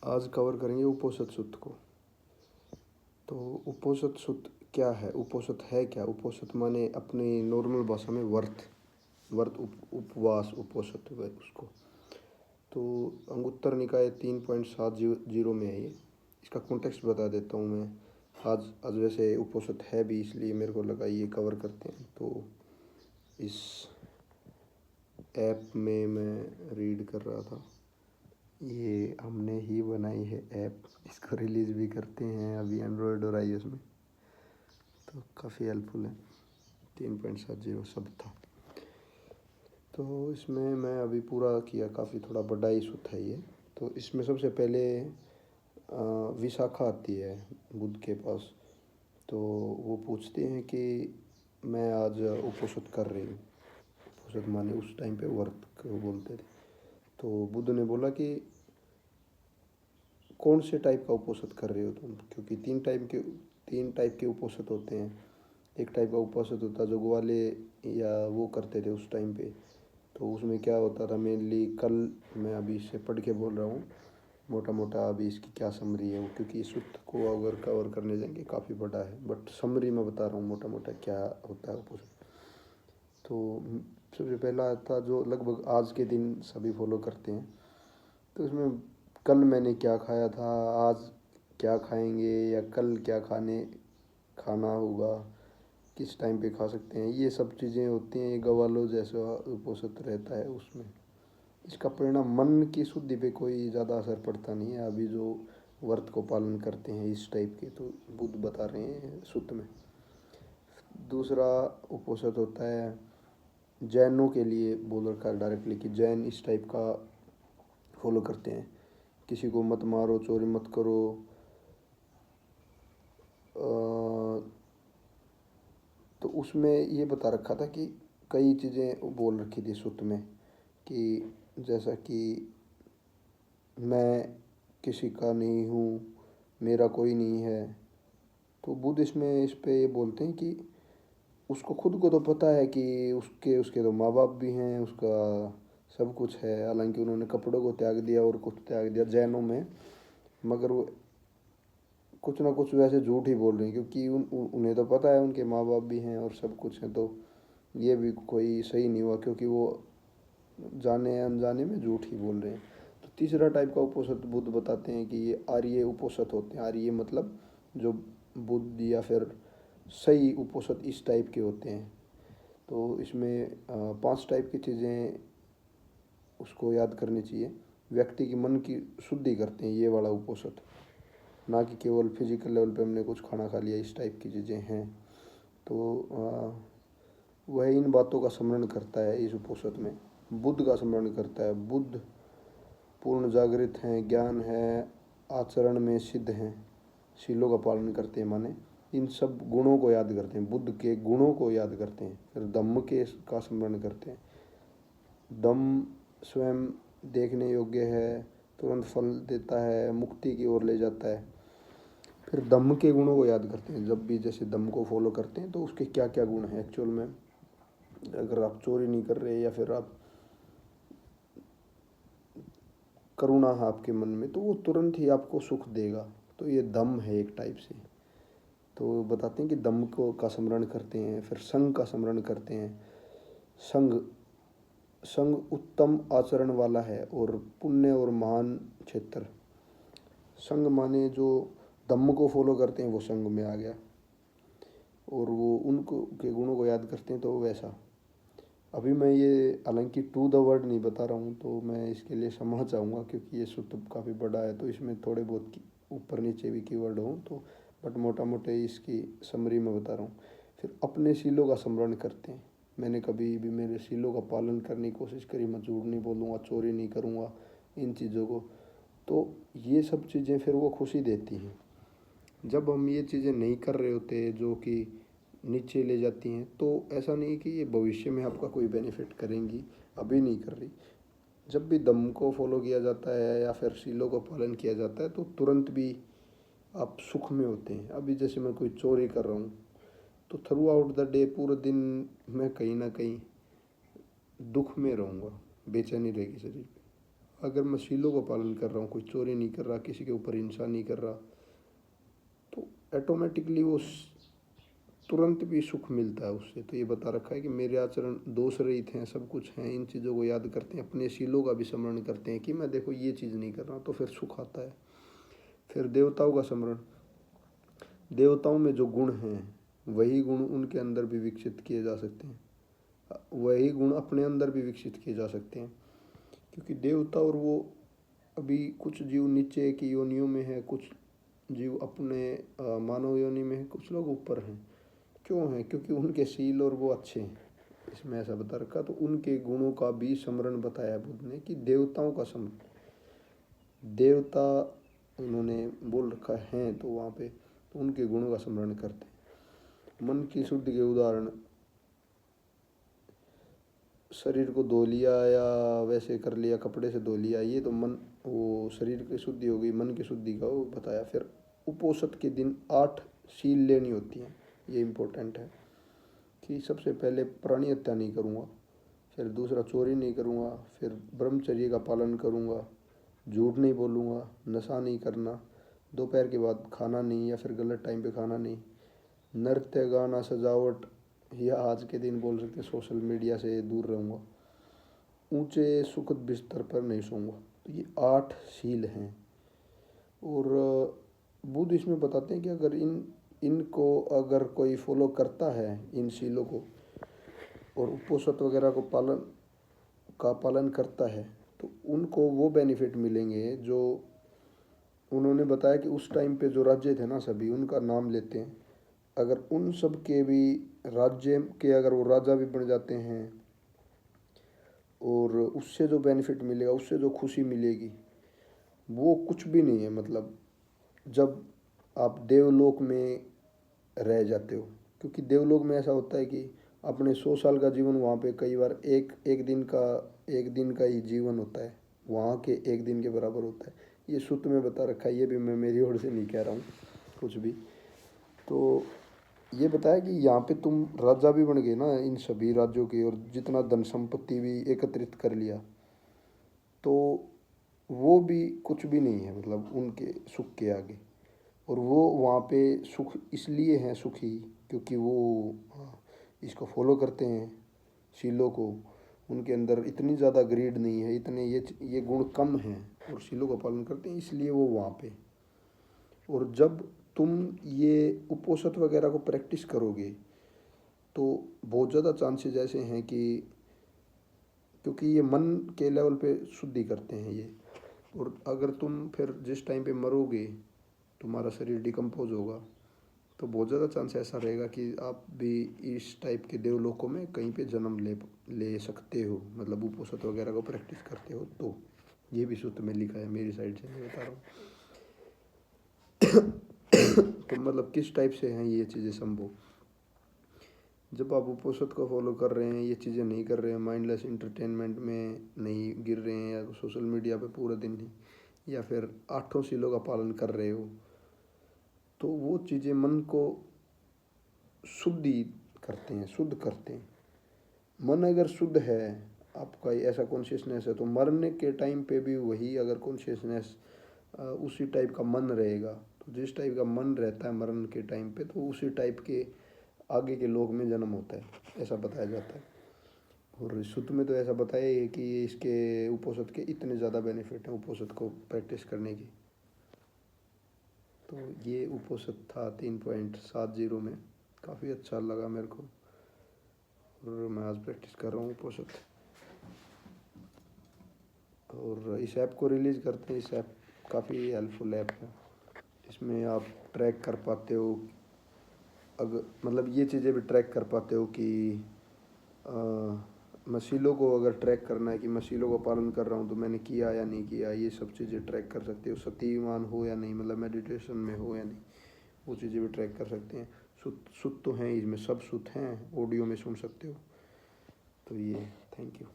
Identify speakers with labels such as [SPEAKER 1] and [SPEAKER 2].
[SPEAKER 1] आज कवर करेंगे उपोषित सूत्र को। तो उपोषित सूत्र क्या है, उपोषित है क्या? उपोषित माने अपनी नॉर्मल भाषा में वर्त उपवास उपोषित है उसको। तो अंगुत्तर निकाय 3.70 में है ये। इसका कॉन्टेक्स्ट बता देता हूँ मैं। आज वैसे उपोषित है भी, इसलिए मेरे को लगा ये कवर करते हैं। तो इस ऐप में मैं रीड कर रहा था, ये हमने ही बनाई है ऐप, इसको रिलीज़ भी करते हैं अभी एंड्रॉयड और iOS में, तो काफ़ी हेल्पफुल है। 3.70 शब्द था। तो इसमें मैं अभी पूरा किया, काफ़ी थोड़ा बड़ा ही सूत्र है ये। तो इसमें सबसे पहले विशाखा आती है बुध के पास। तो वो पूछते हैं कि मैं आज उपोषित कर रही हूँ। उपोषित माने उस टाइम पे व्रत को बोलते थे। तो बुध ने बोला कि कौन से टाइप का उपोषित कर रहे हो तुम, क्योंकि तीन टाइप के उपोषित होते हैं। एक टाइप का उपोषित होता जो ग्वाले या वो करते थे उस टाइम पे। तो उसमें क्या होता था मेनली, कल मैं अभी इससे पढ़ के बोल रहा हूँ मोटा मोटा, अभी इसकी क्या समरी है वो, क्योंकि इस सूत्र को अगर कवर करने जाएंगे काफ़ी बड़ा है, बट समरी मैं बता रहा हूँ मोटा मोटा क्या होता है उपोषित। तो सबसे पहला था जो लगभग आज के दिन सभी फॉलो करते हैं। तो इसमें कल मैंने क्या खाया था, आज क्या खाएंगे, या कल क्या खाना होगा, किस टाइम पे खा सकते हैं, ये सब चीज़ें होती हैं। ये गवालो जैसा उपोषित रहता है उसमें। इसका परिणाम मन की शुद्धि पे कोई ज़्यादा असर पड़ता नहीं है। अभी जो व्रत को पालन करते हैं इस टाइप के, तो बुध बता रहे हैं सूत्र में। दूसरा उपोषित होता है जैनों के लिए, बोल रखा है डायरेक्टली कि जैन इस टाइप का फॉलो करते हैं। किसी को मत मारो, चोरी मत करो, तो उसमें ये बता रखा था कि कई चीज़ें बोल रखी थी सूत्र में, कि जैसा कि मैं किसी का नहीं हूँ, मेरा कोई नहीं है। तो बुद्ध इसमें इस पे ये बोलते हैं कि उसको खुद को तो पता है कि उसके तो माँ बाप भी हैं, उसका सब कुछ है। हालांकि उन्होंने कपड़ों को त्याग दिया और कुछ त्याग दिया जैनों में, मगर वो कुछ ना कुछ वैसे झूठ ही बोल रहे हैं, क्योंकि उन्हें तो पता है उनके माँ बाप भी हैं और सब कुछ है। तो ये भी कोई सही नहीं हुआ, क्योंकि वो जाने अनजाने में झूठ ही बोल रहे हैं। तो तीसरा टाइप का उपोषित बुद्ध बताते हैं कि ये आर्य उपोषित होते हैं। आर्य मतलब जो बुद्ध या फिर सही उपोषित इस टाइप के होते हैं। तो इसमें 5 टाइप की चीज़ें उसको याद करनी चाहिए। व्यक्ति की मन की शुद्धि करते हैं ये वाला उपोषित, ना कि केवल फिजिकल लेवल पे हमने कुछ खाना खा लिया, इस टाइप की चीज़ें हैं। तो वह इन बातों का स्मरण करता है इस उपोषित में, बुद्ध का स्मरण करता है। बुद्ध पूर्ण जागृत हैं, ज्ञान है, आचरण में सिद्ध हैं, शीलों का पालन करते हैं, माने इन सब गुणों को याद करते हैं, बुद्ध के गुणों को याद करते हैं। फिर धम्म के का स्मरण करते हैं। धम्म स्वयं देखने योग्य है, तुरंत फल देता है, मुक्ति की ओर ले जाता है। फिर धम्म के गुणों को याद करते हैं। जब भी जैसे धम्म को फॉलो करते हैं तो उसके क्या क्या गुण हैं एक्चुअल में। अगर आप चोरी नहीं कर रहे, या फिर आप करुणा है आपके मन में, तो वो तुरंत ही आपको सुख देगा। तो ये दम है एक टाइप से। तो बताते हैं कि दम को का स्मरण करते हैं। फिर संग का स्मरण करते हैं। संग संग उत्तम आचरण वाला है और पुण्य और महान क्षेत्र। संग माने जो धम्म को फॉलो करते हैं वो संग में आ गया, और वो उनको के गुणों को याद करते हैं तो वैसा। अभी मैं ये हालांकि टू द वर्ड नहीं बता रहा हूँ, तो मैं इसके लिए क्षमा चाहूँगा, क्योंकि ये सूत्र काफ़ी बड़ा है, तो इसमें थोड़े बहुत ऊपर नीचे भी कीवर्ड हों तो, बट मोटा मोटे इसकी समरी में बता रहा हूँ। फिर अपने शीलों का स्मरण करते हैं। मैंने कभी भी मेरे शीलों का पालन करने की कोशिश करी, मैं झूठ नहीं बोलूँगा, चोरी नहीं करूँगा, इन चीज़ों को। तो ये सब चीज़ें फिर वो खुशी देती हैं। जब हम ये चीज़ें नहीं कर रहे होते जो कि नीचे ले जाती हैं, तो ऐसा नहीं कि ये भविष्य में आपका कोई बेनिफिट करेंगी, अभी नहीं कर रही। जब भी दम को फॉलो किया जाता है या फिर शीलों का पालन किया जाता है, तो तुरंत भी आप सुख में होते हैं। अभी जैसे मैं कोई चोरी कर रहा हूँ, तो थ्रू आउट द डे पूरे दिन मैं कहीं ना कहीं दुख में रहूँगा, बेचैनी रहेगी शरीर पे। अगर मैं सीलों का पालन कर रहा हूँ, कोई चोरी नहीं कर रहा, किसी के ऊपर हिंसा नहीं कर रहा, तो ऑटोमेटिकली वो तुरंत भी सुख मिलता है उससे। तो ये बता रखा है कि मेरे आचरण दोष रहित हैं, सब कुछ हैं। इन चीज़ों को याद करते हैं, अपने शीलों का भी स्मरण करते हैं कि मैं देखो ये चीज़ नहीं कर रहा, तो फिर सुख आता है। फिर देवताओं का स्मरण, देवताओं में जो गुण हैं वही गुण उनके अंदर भी विकसित किए जा सकते हैं, वही गुण अपने अंदर भी विकसित किए जा सकते हैं। क्योंकि देवता और वो, अभी कुछ जीव नीचे की योनियों में है, कुछ जीव अपने मानव योनि में है, कुछ लोग ऊपर हैं। क्यों हैं? क्योंकि उनके शील और वो अच्छे हैं, इसमें ऐसा बता रखा। तो उनके गुणों का भी स्मरण बताया बुद्ध ने कि देवताओं का स्मरण, देवता उन्होंने बोल रखा है तो वहाँ पे तो उनके गुणों का स्मरण करते हैं। मन की शुद्धि के उदाहरण, शरीर को धो लिया या वैसे कर लिया, कपड़े से धो लिया, ये तो मन, वो शरीर की शुद्धि हो गई। मन की शुद्धि का वो बताया। फिर उपोषद के दिन 8 शील लेनी होती हैं, ये इम्पोर्टेंट है कि सबसे पहले प्राणी हत्या नहीं करूँगा, फिर दूसरा चोरी नहीं करूँगा, फिर ब्रह्मचर्य का पालन करूँगा, झूठ नहीं बोलूँगा, नशा नहीं करना, दोपहर के बाद खाना नहीं या फिर गलत टाइम पे खाना नहीं, नृत्य गाना सजावट या आज के दिन बोल सकते सोशल मीडिया से दूर रहूँगा, ऊंचे सुखद बिस्तर पर नहीं सोऊंगा। तो ये 8 शील हैं। और बुद्ध इसमें बताते हैं कि अगर इनको अगर कोई फॉलो करता है, इन शीलों को, और उपोषद वगैरह को पालन करता है, तो उनको वो बेनिफिट मिलेंगे जो उन्होंने बताया कि उस टाइम पे जो राज्य थे ना सभी, उनका नाम लेते हैं। अगर उन सब के भी राज्य के अगर वो राजा भी बन जाते हैं, और उससे जो बेनिफिट मिलेगा, उससे जो खुशी मिलेगी, वो कुछ भी नहीं है। मतलब जब आप देवलोक में रह जाते हो, क्योंकि देवलोक में ऐसा होता है कि अपने 100 साल का जीवन वहाँ पे कई बार एक दिन का ही जीवन होता है, वहाँ के एक दिन के बराबर होता है। ये सूत्र में बता रखा है, ये भी मैं मेरी ओर से नहीं कह रहा हूँ कुछ भी। तो ये बताया कि यहाँ पे तुम राजा भी बन गए ना इन सभी राज्यों की, और जितना धन संपत्ति भी एकत्रित कर लिया, तो वो भी कुछ भी नहीं है, मतलब उनके सुख के आगे। और वो वहाँ पे सुख इसलिए हैं सुखी, क्योंकि वो इसको फॉलो करते हैं शीलों को। उनके अंदर इतनी ज़्यादा ग्रीड नहीं है, इतने ये गुण कम हैं, और शीलों का पालन करते हैं, इसलिए वो वहाँ पे। और जब तुम ये उपोषद वगैरह को प्रैक्टिस करोगे, तो बहुत ज़्यादा चांसेस ऐसे हैं कि, क्योंकि ये मन के लेवल पे शुद्धि करते हैं ये। और अगर तुम फिर जिस टाइम पे मरोगे, तुम्हारा शरीर डिकम्पोज होगा, तो बहुत ज़्यादा चांस ऐसा रहेगा कि आप भी इस टाइप के देवलोकों में कहीं पे जन्म ले सकते हो, मतलब उपोषद वगैरह को प्रैक्टिस करते हो। तो ये भी सूत्र में लिखा है, मेरी साइड से मैं बता रहा हूँ। तो मतलब किस टाइप से हैं ये चीज़ें संभव, जब आप उपोषद को फॉलो कर रहे हैं, ये चीज़ें नहीं कर रहे हैं, माइंडलेस इंटरटेनमेंट में नहीं गिर रहे हैं, या सोशल मीडिया पे पूरा दिन नहीं, या फिर 8 शीलों का पालन कर रहे हो, तो वो चीज़ें मन को शुद्धि करते हैं, शुद्ध करते हैं। मन अगर शुद्ध है, आपका ऐसा कॉन्शियसनेस है, तो मरने के टाइम पे भी वही अगर कॉन्शियसनेस उसी टाइप का मन रहेगा, तो जिस टाइप का मन रहता है मरण के टाइम पे, तो उसी टाइप के आगे के लोक में जन्म होता है, ऐसा बताया जाता है। और शुद्ध में तो ऐसा बताया है कि इसके उपोषद के इतने ज़्यादा बेनिफिट हैं उपोषद को प्रैक्टिस करने की। तो ये उपोषद था 3.70 में, काफ़ी अच्छा लगा मेरे को, और मैं आज प्रैक्टिस कर रहा हूँ उपोषद। और इस ऐप को रिलीज़ करते हैं, इस ऐप काफ़ी हेल्पफुल ऐप है, इसमें आप ट्रैक कर पाते हो, अगर मतलब ये चीज़ें भी ट्रैक कर पाते हो कि मशीलों को अगर ट्रैक करना है कि मशीलों को पालन कर रहा हूँ तो मैंने किया या नहीं किया, ये सब चीज़ें ट्रैक कर सकते हो। सतीमान हो या नहीं, मतलब मेडिटेशन में हो या नहीं, वो चीज़ें भी ट्रैक कर सकते हैं। सुत तो हैं इसमें, सब सुत हैं, ऑडियो में सुन सकते हो। तो ये, थैंक यू।